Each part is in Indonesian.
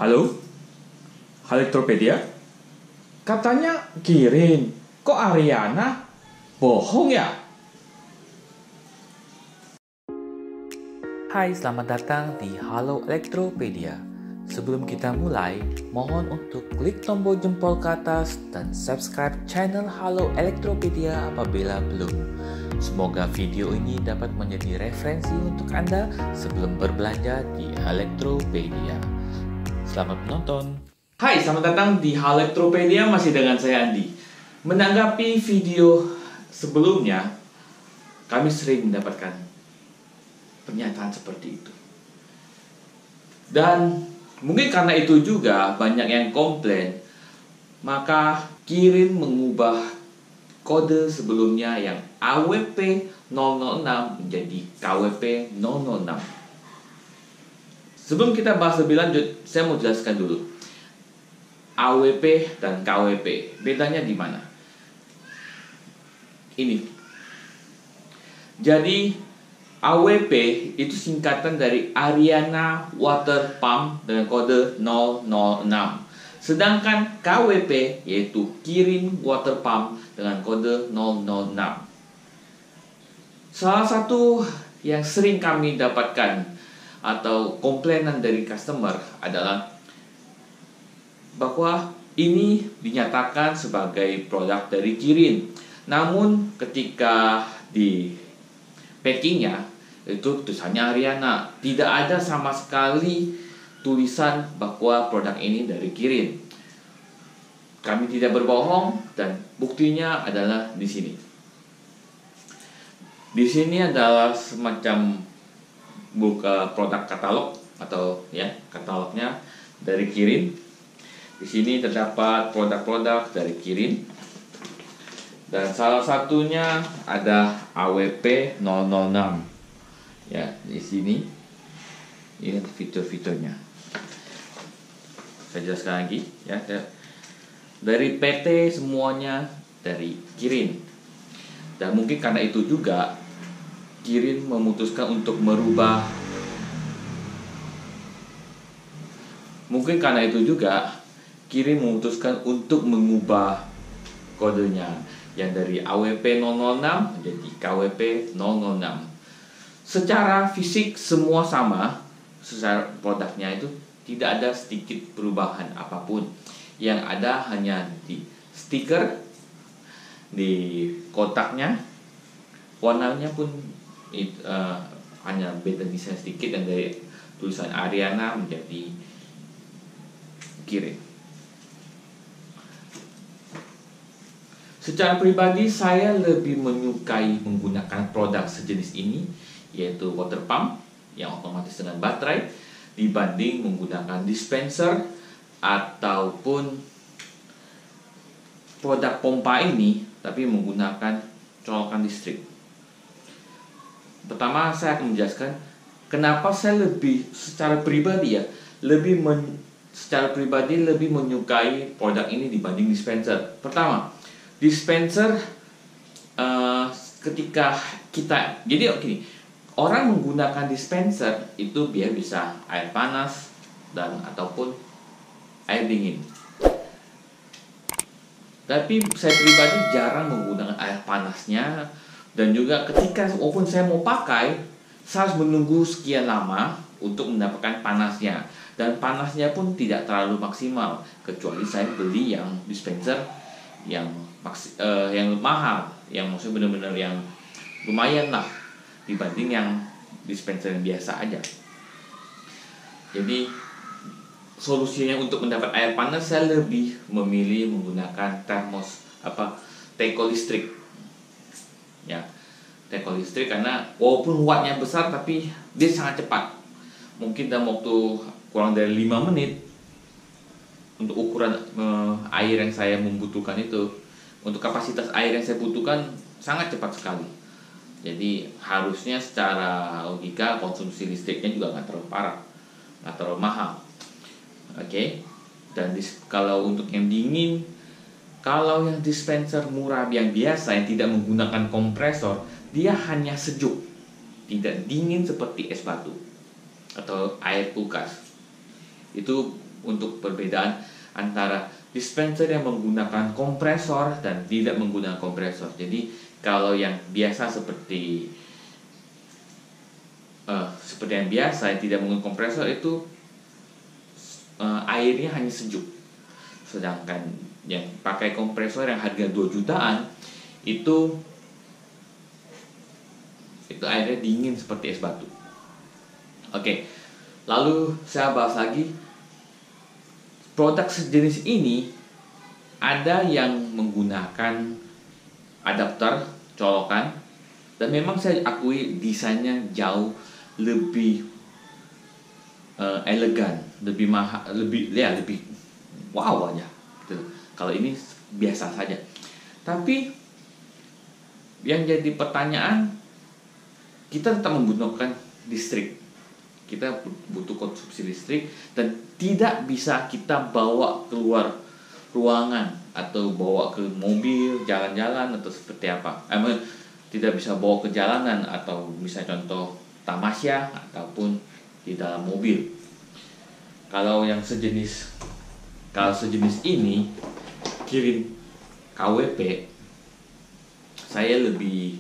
Halo? Elektropedia? Katanya Kirin. Kok Ariana? Bohong ya? Hai, selamat datang di Halo Elektropedia. Sebelum kita mulai, mohon untuk klik tombol jempol ke atas dan subscribe channel Halo Elektropedia apabila belum. Semoga video ini dapat menjadi referensi untuk Anda sebelum berbelanja di Elektropedia. Selamat menonton. Hai, selamat datang di Halo Elektropedia, masih dengan saya Andi. Menanggapi video sebelumnya, kami sering mendapatkan pernyataan seperti itu. Dan mungkin karena itu juga banyak yang komplain, maka Kirin mengubah kode sebelumnya yang AWP006 menjadi KWP006. Sebelum kita bahas lebih lanjut, saya mau jelaskan dulu AWP dan KWP. Bedanya di mana? Ini. Jadi AWP itu singkatan dari Ariana Water Pump dengan kode 006. Sedangkan KWP yaitu Kirin Water Pump dengan kode 006. Salah satu yang sering kami dapatkan atau komplainan dari customer adalah bahwa ini dinyatakan sebagai produk dari Kirin. Namun ketika di packingnya itu tulisannya Ariana, tidak ada sama sekali tulisan bahwa produk ini dari Kirin. Kami tidak berbohong dan buktinya adalah di sini. Di sini adalah semacam buka produk katalog atau ya katalognya dari Kirin. Di sini terdapat produk-produk dari Kirin. Dan salah satunya ada AWP006. Ya, di sini ini fitur-fiturnya. Saya jelaskan lagi ya. Dari PT semuanya dari Kirin. Dan mungkin karena itu juga Kirin memutuskan untuk merubah. Mungkin karena itu juga Kirin memutuskan untuk mengubah kodenya yang dari AWP006 menjadi KWP006. Secara fisik semua sama, secara produknya itu tidak ada sedikit perubahan apapun. Yang ada hanya di stiker, di kotaknya, warnanya pun hanya beda desain sedikit, dan dari tulisan Ariana menjadi Kirin. Secara pribadi saya lebih menyukai menggunakan produk sejenis ini, yaitu water pump yang otomatis dengan baterai, dibanding menggunakan dispenser ataupun produk pompa ini tapi menggunakan colokan listrik. Pertama saya akan menjelaskan kenapa saya lebih secara pribadi lebih menyukai produk ini dibanding dispenser. Pertama, dispenser ketika kita orang menggunakan dispenser itu biar bisa air panas dan ataupun air dingin. Tapi saya pribadi jarang menggunakan air panasnya, dan juga ketika walaupun saya mau pakai, saya harus menunggu sekian lama untuk mendapatkan panasnya, dan panasnya pun tidak terlalu maksimal kecuali saya beli yang dispenser yang mahal, yang maksudnya benar-benar yang lumayan lah dibanding yang dispenser yang biasa aja. Jadi solusinya untuk mendapat air panas, saya lebih memilih menggunakan teko listrik. Ya, teko listrik karena walaupun wattnya besar tapi dia sangat cepat. Mungkin dalam waktu kurang dari 5 menit untuk ukuran air yang saya membutuhkan itu, untuk kapasitas air yang saya butuhkan sangat cepat sekali. Jadi harusnya secara logika konsumsi listriknya juga nggak terlalu parah, nggak terlalu mahal. Oke. Dan kalau untuk yang dingin, kalau yang dispenser murah yang biasa yang tidak menggunakan kompresor, dia hanya sejuk, tidak dingin seperti es batu atau air kulkas. Itu untuk perbedaan antara dispenser yang menggunakan kompresor dan tidak menggunakan kompresor. Jadi kalau yang biasa seperti yang biasa yang tidak menggunakan kompresor itu airnya hanya sejuk. Sedangkan yang pakai kompresor yang harga 2 jutaan itu airnya dingin seperti es batu. Oke. Lalu saya bahas lagi produk sejenis ini. Ada yang menggunakan adapter colokan dan memang saya akui desainnya jauh lebih elegan, lebih mahal, lebih wow aja gitu. Kalau ini biasa saja. Tapi yang jadi pertanyaan, kita tetap membutuhkan listrik. Kita butuh konsumsi listrik dan tidak bisa kita bawa keluar ruangan atau bawa ke mobil, jalan-jalan atau seperti apa. Tidak bisa bawa ke jalanan atau misalnya contoh tamasya ataupun di dalam mobil. Kalau sejenis ini kirim KWP, saya lebih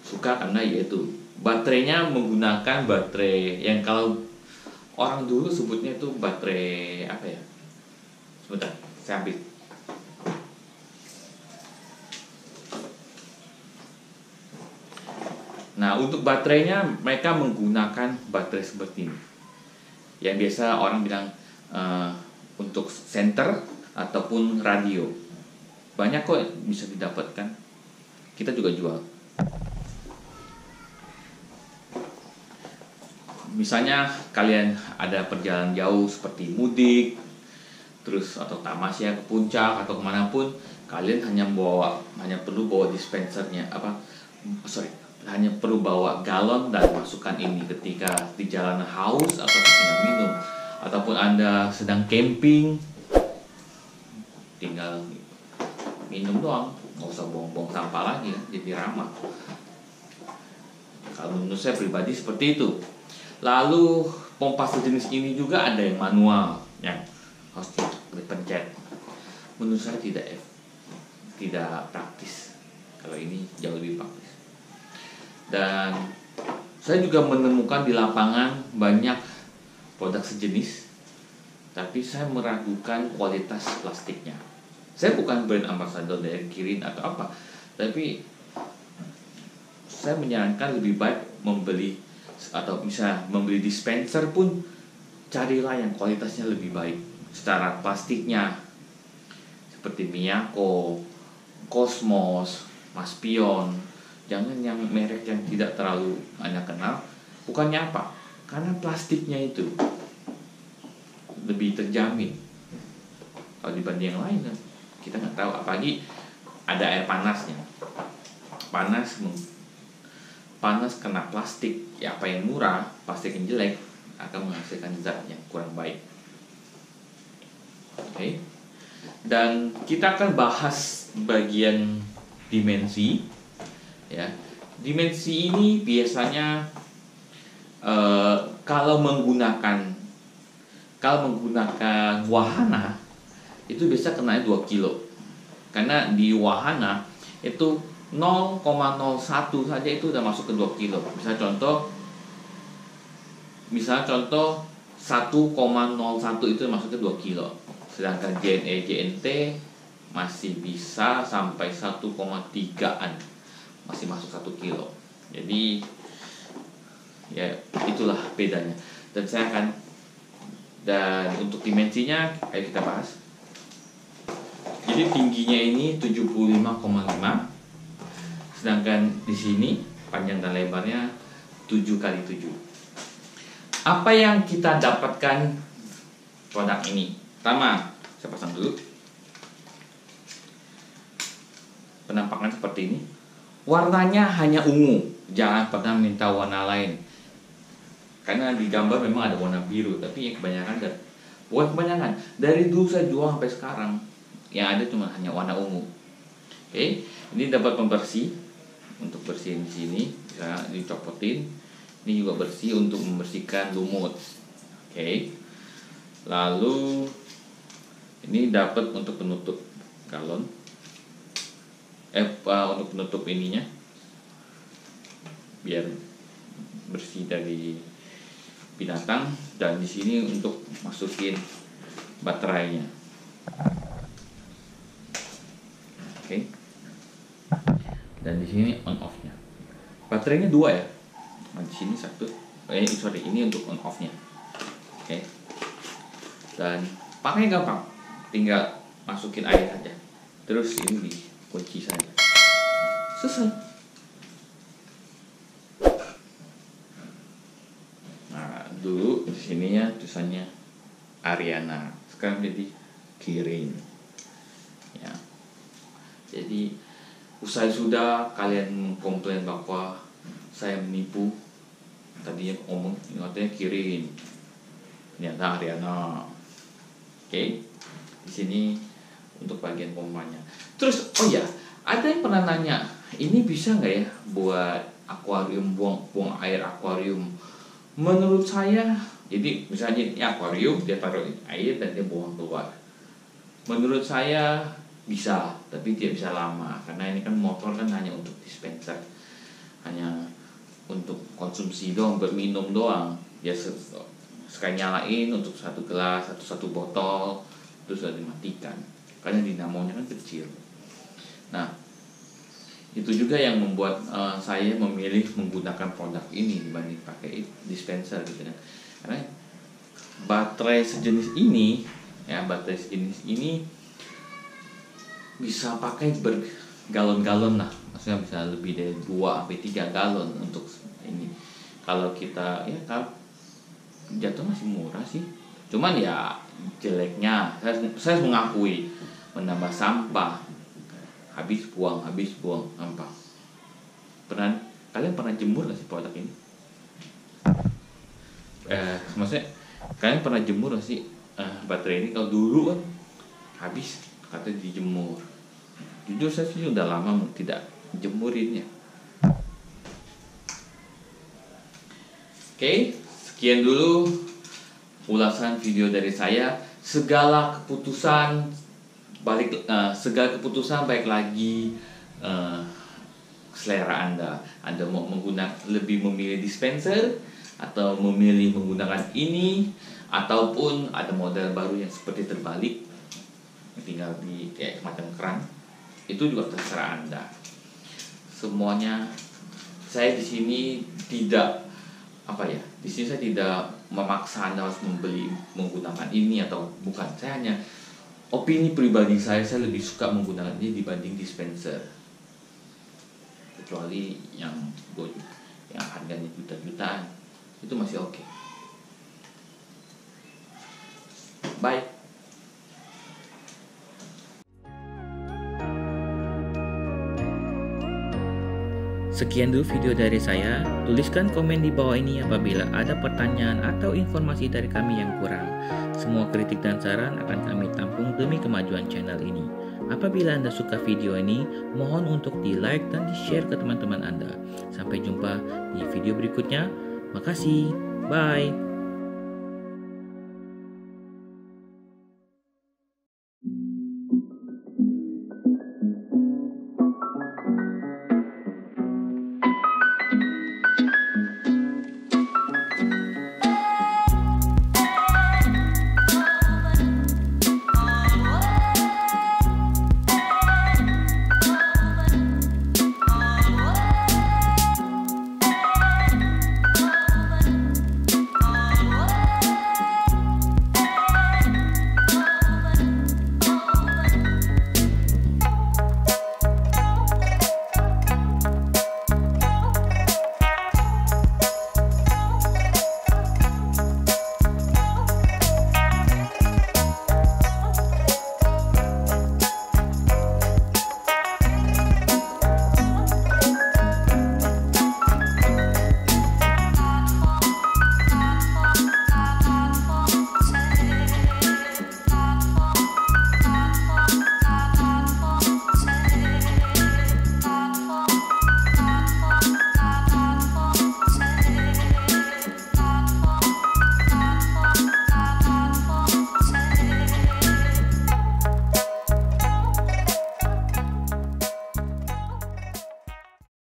suka karena yaitu baterainya menggunakan baterai yang kalau orang dulu sebutnya itu baterai apa ya? Sebentar, saya ambil. Nah, untuk baterainya mereka menggunakan baterai seperti ini. Yang biasa orang bilang untuk senter ataupun radio. Banyak kok bisa didapatkan. Kita juga jual. Misalnya kalian ada perjalanan jauh seperti mudik, terus atau tamasya ke puncak atau kemanapun, kalian hanya perlu bawa dispensernya hanya perlu bawa galon dan masukkan ini ketika di jalanan haus atau tidak minum, ataupun Anda sedang camping, tinggal minum doang, nggak usah buang-buang sampah lagi kan, jadi ramah. Kalau menurut saya pribadi seperti itu. Lalu pompa sejenis ini juga ada yang manual, yang harus dipencet. Menurut saya tidak praktis. Kalau ini jauh lebih praktis. Dan saya juga menemukan di lapangan banyak produk sejenis, tapi saya meragukan kualitas plastiknya. Saya bukan brand ambassador dari Kirin atau apa, tapi saya menyarankan lebih baik membeli atau bisa membeli dispenser pun carilah yang kualitasnya lebih baik secara plastiknya, seperti Miyako, Cosmos, Maspion. Jangan yang merek yang tidak terlalu banyak kenal. Bukannya apa? Karena plastiknya itu lebih terjamin kalau dibanding yang lain kan. Kita nggak tahu, apalagi ada air panasnya. Panas kena plastik, ya apa yang murah, plastik yang jelek akan menghasilkan zat yang kurang baik. Oke. Dan kita akan bahas bagian dimensi. Ya, dimensi ini biasanya kalau menggunakan wahana itu bisa kena 2 kilo. Karena di wahana itu 0,01 saja itu udah masuk ke 2 kilo. Misalnya contoh 1,01 itu masuk ke 2 kilo. Sedangkan JNE, JNT masih bisa sampai 1,3an, masih masuk 1 kilo. Jadi ya itulah bedanya. Dan untuk dimensinya ayo kita bahas. Jadi tingginya ini 75,5, sedangkan di sini panjang dan lebarnya 7x7. Apa yang kita dapatkan produk ini? Pertama, saya pasang dulu. Penampakan seperti ini. Warnanya hanya ungu, jangan pernah minta warna lain. Karena di gambar memang ada warna biru, tapi kebanyakan dari dulu saya jual sampai sekarang, yang ada cuma hanya warna ungu. Oke, ini dapat pembersih untuk bersihin di sini, bisa dicopotin. Ini juga bersih untuk membersihkan lumut. Oke. Lalu Ini dapat untuk penutup galon, untuk penutup ininya, biar bersih dari binatang. Dan di sini untuk masukin baterainya. Oke. Dan di sini on off-nya. Baterainya 2 ya. Nah, di sini satu. Ini untuk on off-nya. Oke. Dan pakai gampang. Tinggal masukin air aja. Terus ini dikunci saja. Selesai. Nah, dulu di sininya tulisannya Ariana. Sekarang jadi Kirin. Ya. Jadi usai sudah kalian komplain bahwa saya menipu, tadinya ngomong katanya Kirin, ternyata Ariana. Oke, di sini untuk bagian pompanya. Terus oh ya, ada yang pernah nanya, ini bisa nggak ya buat akuarium, buang air akuarium? Menurut saya, jadi misalnya ini akuarium, dia taruh air dan dia buang keluar. Menurut saya bisa, tapi tidak bisa lama karena ini kan motor kan hanya untuk dispenser, hanya untuk konsumsi doang, berminum doang. Ya sekali nyalain untuk satu gelas, satu botol, terus sudah dimatikan karena dinamonya kan kecil. Nah, itu juga yang membuat saya memilih menggunakan produk ini dibanding pakai dispenser gitu kan. Karena baterai sejenis ini bisa pakai bergalon-galon lah, maksudnya bisa lebih dari 2-3 galon untuk ini. Kalau kita kalau jatuh masih murah sih, cuman ya jeleknya saya mengakui menambah sampah, habis buang sampah. Kalian pernah jemur gak sih produk ini? Maksudnya kalian pernah jemur gak sih baterai ini? Kalau dulu kan habis katanya dijemur. Jujur saya sih udah lama tidak jemurinnya. Oke, sekian dulu ulasan video dari saya. Segala keputusan baik lagi selera Anda. Anda mau lebih memilih dispenser atau memilih menggunakan ini, ataupun ada model baru yang seperti terbalik, tinggal di kayak macam keran, itu juga terserah Anda. Semuanya saya di sini tidak saya tidak memaksa Anda harus menggunakan ini atau bukan. Saya hanya opini pribadi saya lebih suka menggunakan ini dibanding dispenser. Kecuali yang harganya juta-jutaan, itu masih oke. Bye. Sekian dulu video dari saya. Tuliskan komen di bawah ini apabila ada pertanyaan atau informasi dari kami yang kurang. Semua kritik dan saran akan kami tampung demi kemajuan channel ini. Apabila Anda suka video ini, mohon untuk di-like dan di-share ke teman-teman Anda. Sampai jumpa di video berikutnya. Makasih. Bye.